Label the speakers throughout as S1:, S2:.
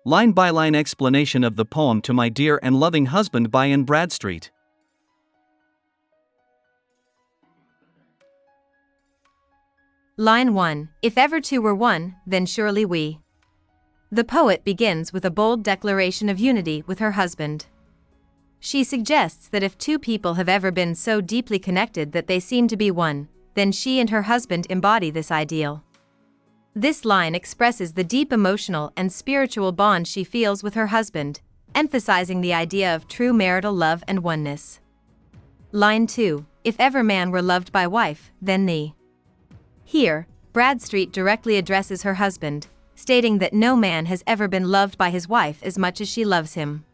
S1: Line-by-line explanation of the poem To My Dear and Loving Husband by Anne Bradstreet.
S2: Line 1. If ever two were one, then surely we. The poet begins with a bold declaration of unity with her husband. She suggests that if two people have ever been so deeply connected that they seem to be one, then she and her husband embody this ideal. This line expresses the deep emotional and spiritual bond she feels with her husband, emphasizing the idea of true marital love and oneness. Line 2. If ever man were loved by wife, then thee. Here, Bradstreet directly addresses her husband, stating that no man has ever been loved by his wife as much as she loves him.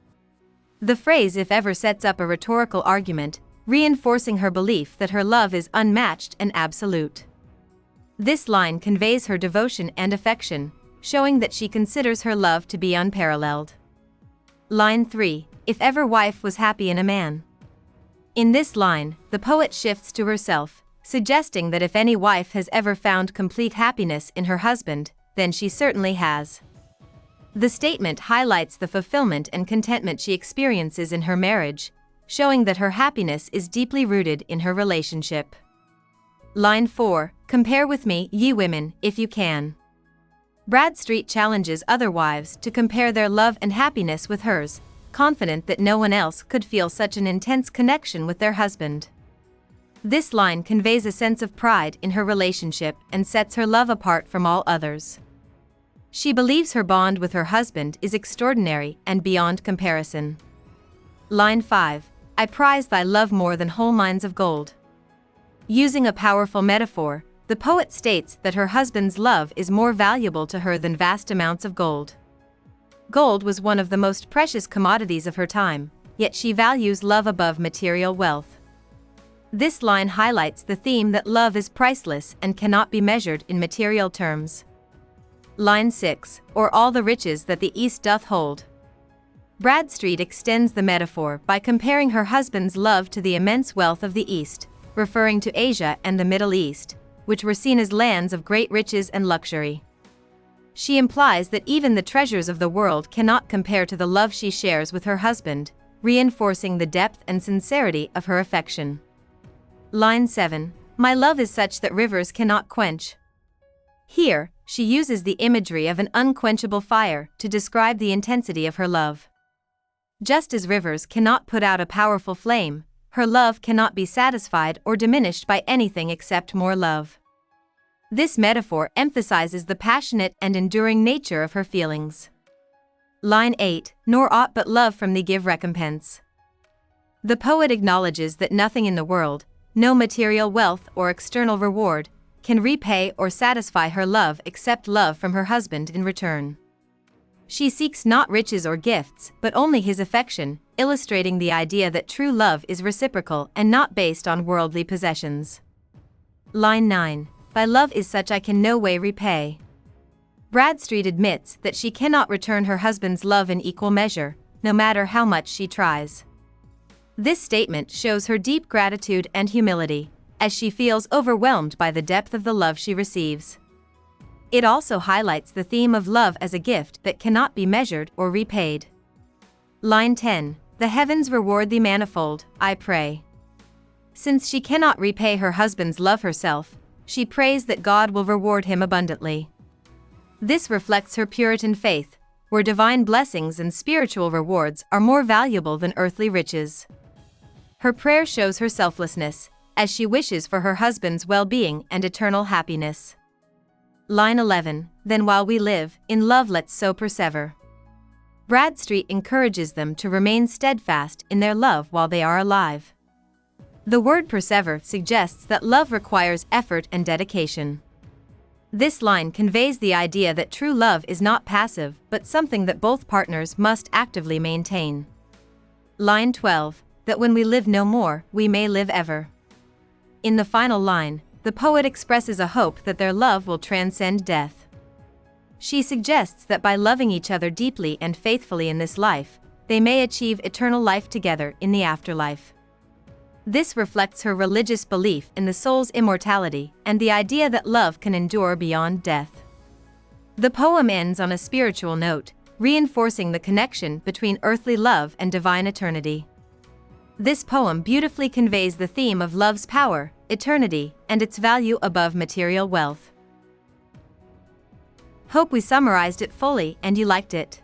S2: The phrase if ever sets up a rhetorical argument, reinforcing her belief that her love is unmatched and absolute. This line conveys her devotion and affection, showing that she considers her love to be unparalleled. Line 3. If ever wife was happy in a man. In this line, the poet shifts to herself, suggesting that if any wife has ever found complete happiness in her husband, then she certainly has. The statement highlights the fulfillment and contentment she experiences in her marriage, showing that her happiness is deeply rooted in her relationship. Line 4. Compare with me, ye women, if you can. Bradstreet challenges other wives to compare their love and happiness with hers, confident that no one else could feel such an intense connection with their husband. This line conveys a sense of pride in her relationship and sets her love apart from all others. She believes her bond with her husband is extraordinary and beyond comparison. Line 5. I prize thy love more than whole mines of gold. Using a powerful metaphor, the poet states that her husband's love is more valuable to her than vast amounts of gold. Gold was one of the most precious commodities of her time, yet she values love above material wealth. This line highlights the theme that love is priceless and cannot be measured in material terms. Line 6. Or all the riches that the East doth hold. Bradstreet extends the metaphor by comparing her husband's love to the immense wealth of the East, referring to Asia and the Middle East, which were seen as lands of great riches and luxury. She implies that even the treasures of the world cannot compare to the love she shares with her husband, reinforcing the depth and sincerity of her affection. Line 7. My love is such that rivers cannot quench. Here, she uses the imagery of an unquenchable fire to describe the intensity of her love. Just as rivers cannot put out a powerful flame, her love cannot be satisfied or diminished by anything except more love. This metaphor emphasizes the passionate and enduring nature of her feelings. Line 8. Nor aught but love from thee give recompense. The poet acknowledges that nothing in the world, no material wealth or external reward, can repay or satisfy her love except love from her husband in return. She seeks not riches or gifts, but only his affection, illustrating the idea that true love is reciprocal and not based on worldly possessions. Line 9. Thy love is such I can no way repay. Bradstreet admits that she cannot return her husband's love in equal measure, no matter how much she tries. This statement shows her deep gratitude and humility, as she feels overwhelmed by the depth of the love she receives. It also highlights the theme of love as a gift that cannot be measured or repaid. Line 10. The heavens reward thee manifold, I pray. Since she cannot repay her husband's love herself, she prays that God will reward him abundantly. This reflects her Puritan faith, where divine blessings and spiritual rewards are more valuable than earthly riches. Her prayer shows her selflessness, as she wishes for her husband's well-being and eternal happiness. Line 11. Then while we live, in love let's so persevere. Bradstreet encourages them to remain steadfast in their love while they are alive. The word persevere suggests that love requires effort and dedication. This line conveys the idea that true love is not passive but something that both partners must actively maintain. Line 12. That when we live no more, we may live ever. In the final line, the poet expresses a hope that their love will transcend death. She suggests that by loving each other deeply and faithfully in this life, they may achieve eternal life together in the afterlife. This reflects her religious belief in the soul's immortality and the idea that love can endure beyond death. The poem ends on a spiritual note, reinforcing the connection between earthly love and divine eternity. This poem beautifully conveys the theme of love's power, eternity, and its value above material wealth. Hope we summarized it fully and you liked it.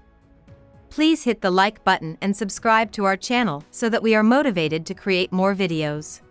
S2: Please hit the like button and subscribe to our channel so that we are motivated to create more videos.